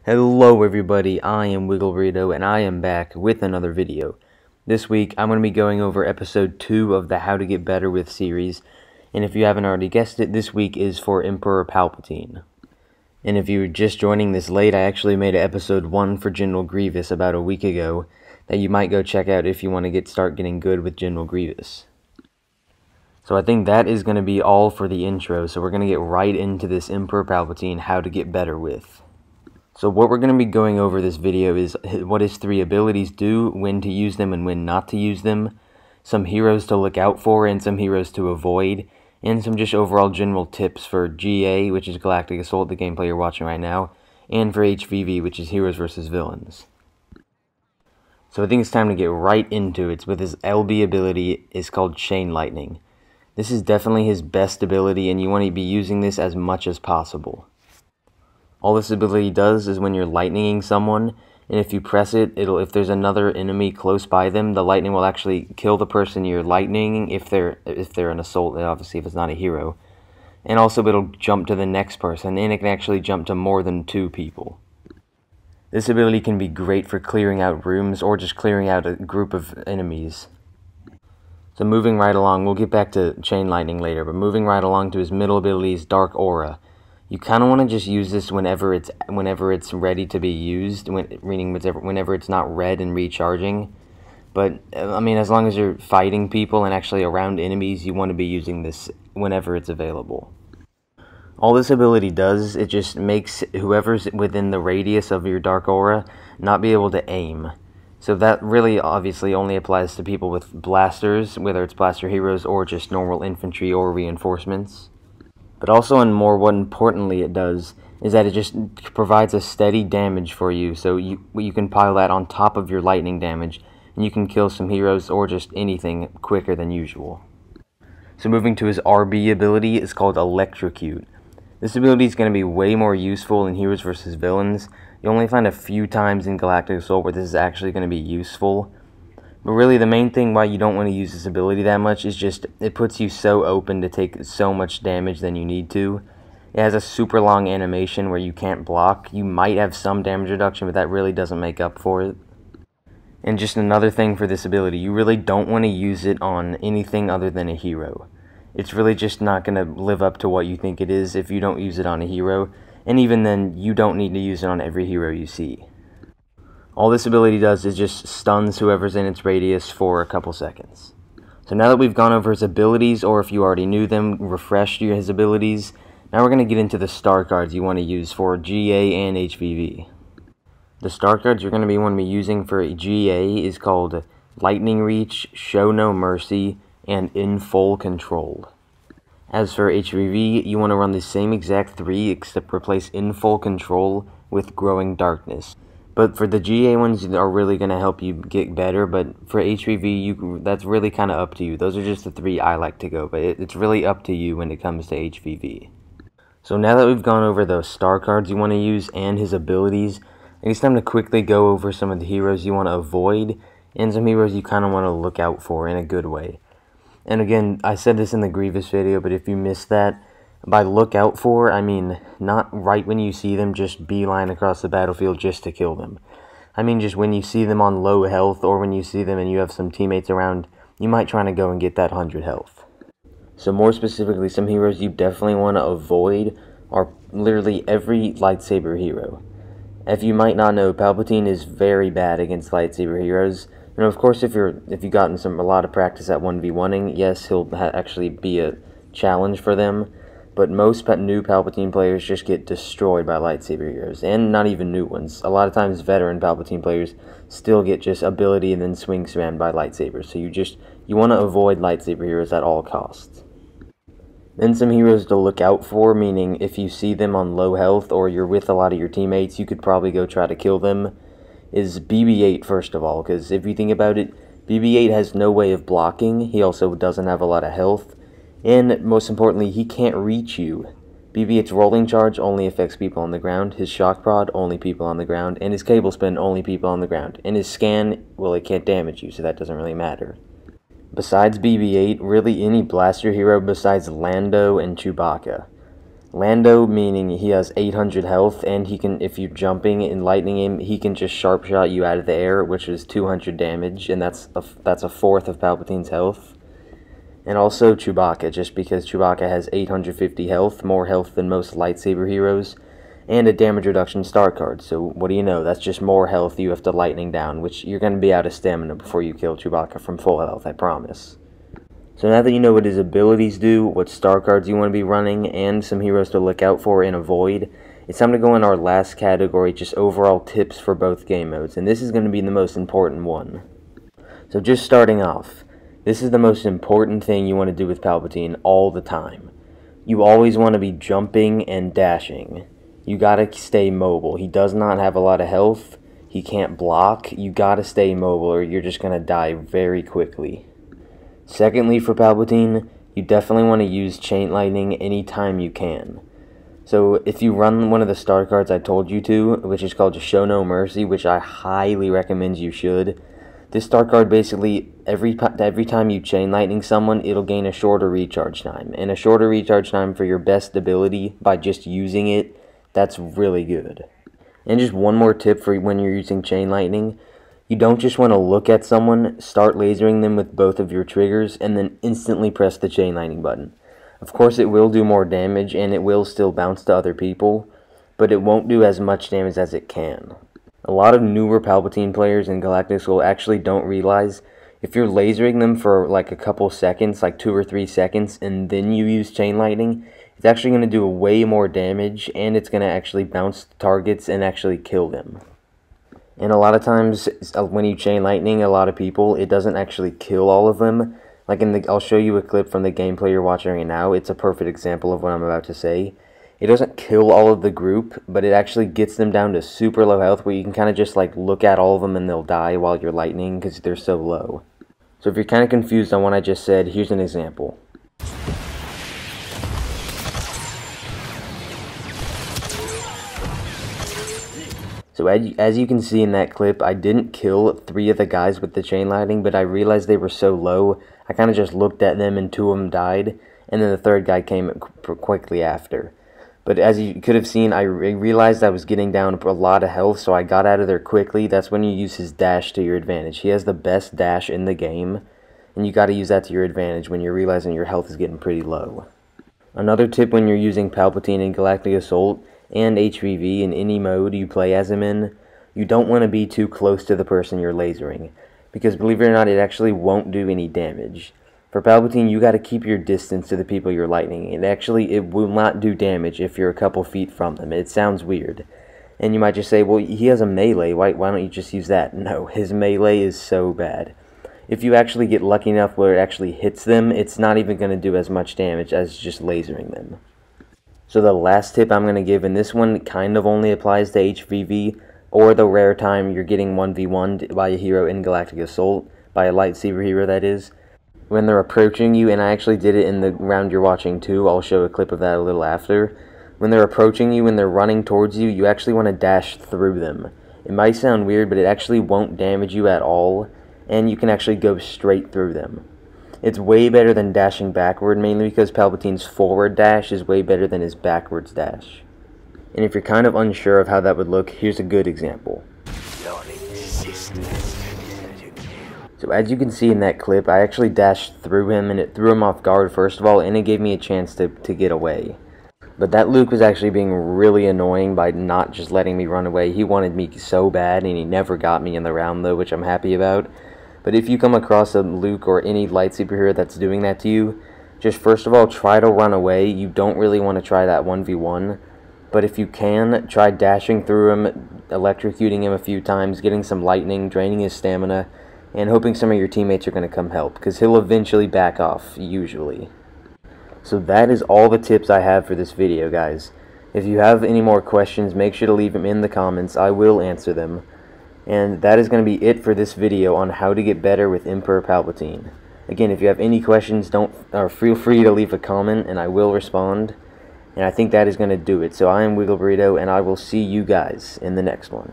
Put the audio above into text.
Hello everybody, I am Wiggle Burrito and I am back with another video. This week I'm going to be going over episode 2 of the How to Get Better With series, and if you haven't already guessed it, this week is for Emperor Palpatine. And if you're just joining this late, I actually made an episode 1 for General Grievous about a week ago that you might go check out if you want to start getting good with General Grievous. So I think that is going to be all for the intro, so we're going to get right into this Emperor Palpatine How to Get Better With. So what we're going to be going over this video is what his 3 abilities do, when to use them and when not to use them, some heroes to look out for and some heroes to avoid, and some just overall general tips for GA, which is Galactic Assault, the gameplay you're watching right now, and for HVV, which is Heroes vs. Villains. So I think it's time to get right into it. With his LB ability is called Chain Lightning. This is definitely his best ability, and you want to be using this as much as possible. All this ability does is when you're lightninging someone, and if you press it, if there's another enemy close by them, the lightning will actually kill the person you're lightninging if they're an assault, obviously if it's not a hero. And also it'll jump to the next person, and it can actually jump to more than 2 people. This ability can be great for clearing out rooms or just clearing out a group of enemies. So moving right along, we'll get back to Chain Lightning later, but moving right along to his middle ability is Dark Aura. You kind of want to just use this whenever it's ready to be used, whenever it's not red and recharging. But, I mean, as long as you're fighting people and actually around enemies, you want to be using this whenever it's available. All this ability does, it just makes whoever's within the radius of your Dark Aura not be able to aim. So that really obviously only applies to people with blasters, whether it's blaster heroes or just normal infantry or reinforcements. But also, and more importantly it does, is that it just provides a steady damage for you, so you can pile that on top of your lightning damage, and you can kill some heroes or just anything quicker than usual. So moving to his RB ability, it's called Electrocute. This ability is going to be way more useful in Heroes vs. Villains. You only find a few times in Galactic Assault where this is actually going to be useful. But really, the main thing why you don't want to use this ability that much is just it puts you so open to take so much damage than you need to. It has a super long animation where you can't block. You might have some damage reduction, but that really doesn't make up for it. And just another thing for this ability, you really don't want to use it on anything other than a hero. It's really just not going to live up to what you think it is if you don't use it on a hero. And even then, you don't need to use it on every hero you see. All this ability does is just stuns whoever's in its radius for a couple seconds. So now that we've gone over his abilities, or if you already knew them, refreshed his abilities, now we're going to get into the star cards you want to use for GA and HVV. The star cards you're going to want to be using for GA is called Lightning Reach, Show No Mercy, and In Full Control. As for HVV, you want to run the same exact 3, except replace In Full Control with Growing Darkness. But for the GA ones are really going to help you get better, but for HVV, that's really kind of up to you. Those are just the 3 I like to go, but it's really up to you when it comes to HVV. So now that we've gone over those star cards you want to use and his abilities, I think it's time to quickly go over some of the heroes you want to avoid, and some heroes you kind of want to look out for in a good way. And again, I said this in the Grievous video, but if you missed that, by look out for, I mean not right when you see them, just beeline across the battlefield just to kill them. I mean just when you see them on low health, or when you see them and you have some teammates around, you might try to go and get that 100 health. So more specifically, some heroes you definitely want to avoid are literally every lightsaber hero. If you might not know, Palpatine is very bad against lightsaber heroes. And of course, if you've gotten a lot of practice at 1v1ing, yes, he'll actually be a challenge for them. But most new Palpatine players just get destroyed by lightsaber heroes, and not even new ones. A lot of times veteran Palpatine players still get just ability and then swing spammed by lightsabers, so you want to avoid lightsaber heroes at all costs. Then some heroes to look out for, meaning if you see them on low health or you're with a lot of your teammates, you could probably go try to kill them, is BB-8 first of all, because if you think about it, BB-8 has no way of blocking, he also doesn't have a lot of health, and most importantly, he can't reach you. BB-8's rolling charge only affects people on the ground, his shock prod only people on the ground, and his cable spin only people on the ground. And his scan, well, it can't damage you, so that doesn't really matter. Besides BB-8, really any blaster hero besides Lando and Chewbacca. Lando, meaning he has 800 health, and he can, if you're jumping and lightning him, he can just sharp shot you out of the air, which is 200 damage, and that's a fourth of Palpatine's health. And also Chewbacca, just because Chewbacca has 850 health, more health than most lightsaber heroes, and a damage reduction star card. So what do you know? That's just more health you have to lightning down, which you're going to be out of stamina before you kill Chewbacca from full health, I promise. So now that you know what his abilities do, what star cards you want to be running, and some heroes to look out for and avoid, it's time to go in our last category, just overall tips for both game modes, and this is going to be the most important one. So just starting off, this is the most important thing you want to do with Palpatine all the time. You always want to be jumping and dashing. You gotta stay mobile. He does not have a lot of health. He can't block. You gotta stay mobile or you're just gonna die very quickly. Secondly, for Palpatine, you definitely want to use Chain Lightning anytime you can. So if you run one of the star cards I told you to, which is called Show No Mercy, which I highly recommend you should, this star card basically, every time you Chain Lightning someone, it'll gain a shorter recharge time. And a shorter recharge time for your best ability by just using it, that's really good. And just one more tip for when you're using Chain Lightning. You don't just want to look at someone, start lasering them with both of your triggers, and then instantly press the Chain Lightning button. Of course it will do more damage, and it will still bounce to other people, but it won't do as much damage as it can. A lot of newer Palpatine players in Galactic School actually don't realize if you're lasering them for like a couple seconds, like 2 or 3 seconds, and then you use Chain Lightning, it's actually going to do way more damage, and it's going to actually bounce targets and actually kill them. And a lot of times, when you Chain Lightning a lot of people, it doesn't actually kill all of them. Like I'll show you a clip from the gameplay you're watching right now. It's a perfect example of what I'm about to say. It doesn't kill all of the group, but it actually gets them down to super low health, where you can kind of just like look at all of them and they'll die while you're lightning because they're so low. So if you're kind of confused on what I just said, here's an example. So as you can see in that clip, I didn't kill 3 of the guys with the Chain Lightning, but I realized they were so low, I kind of just looked at them and 2 of them died, and then the 3rd guy came quickly after. But as you could have seen, I realized I was getting down a lot of health, so I got out of there quickly. That's when you use his dash to your advantage. He has the best dash in the game, and you got to use that to your advantage when you're realizing your health is getting pretty low. Another tip when you're using Palpatine in Galactic Assault and HVV in any mode you play as him in, you don't want to be too close to the person you're lasering, because believe it or not, it actually won't do any damage. For Palpatine, you got to keep your distance to the people you're lightning, and actually it will not do damage if you're a couple feet from them. It sounds weird, and you might just say, well, he has a melee, why don't you just use that? No, his melee is so bad. If you actually get lucky enough where it actually hits them, it's not even going to do as much damage as just lasering them. So the last tip I'm going to give, and this one kind of only applies to HVV, or the rare time you're getting 1v1'd by a hero in Galactic Assault, by a lightsaber hero that is, when they're approaching you, and I actually did it in the round you're watching too, I'll show a clip of that a little after. When they're approaching you and they're running towards you, you actually want to dash through them. It might sound weird, but it actually won't damage you at all, and you can actually go straight through them. It's way better than dashing backward, mainly because Palpatine's forward dash is way better than his backwards dash. And if you're kind of unsure of how that would look, here's a good example. So as you can see in that clip, I actually dashed through him, and it threw him off guard first of all, and it gave me a chance to get away. But that Luke was actually being really annoying by not just letting me run away. He wanted me so bad, and he never got me in the round though, which I'm happy about. But if you come across a Luke or any lightsaber hero that's doing that to you, just first of all, try to run away. You don't really want to try that 1v1. But if you can, try dashing through him, electrocuting him a few times, getting some lightning, draining his stamina, and hoping some of your teammates are going to come help, because he'll eventually back off, usually. So that is all the tips I have for this video, guys. If you have any more questions, make sure to leave them in the comments. I will answer them. And that is going to be it for this video on how to get better with Emperor Palpatine. Again, if you have any questions, feel free to leave a comment, and I will respond. And I think that is going to do it. So I am Wiggle Burrito, and I will see you guys in the next one.